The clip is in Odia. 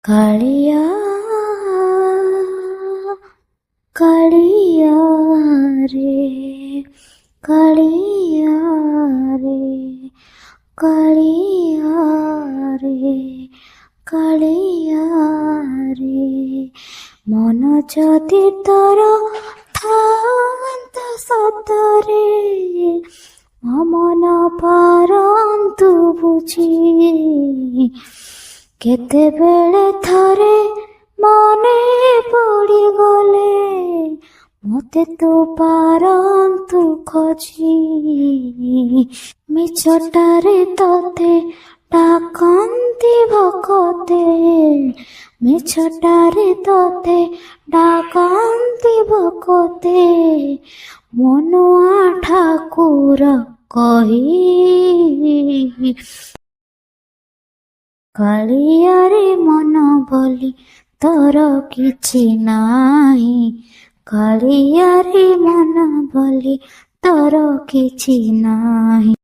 କାଳିଆ କାଳିଆ ରେ କାଳିଆ ରେ କାଳିଆ ରେ କାଳିଆ ରେ ମନ ଯଦି ତୋର ଥାଆନ୍ତା ସତରେ ମୋ ମନ ପାରନ୍ତୁ ବୁଝି କେତେବେଳେ ଥରେ ମନେ ପଡ଼ିଗଲେ ମୋତେ ତୁ ପାରନ୍ତୁ ଖୋଜି ମିଛଟାରେ ତତେ ଡାକନ୍ତି ଭକତେ ମିଛଟାରେ ତତେ ଡାକନ୍ତି ଭକତେ ମନୁଆ ଠାକୁର କହି କାଳିଆରେ ମନ ବୋଲି ତୋର କିଛି ନାହିଁ କାଳିଆରେ ମନ ବୋଲି ତୋର କିଛି ନାହିଁ।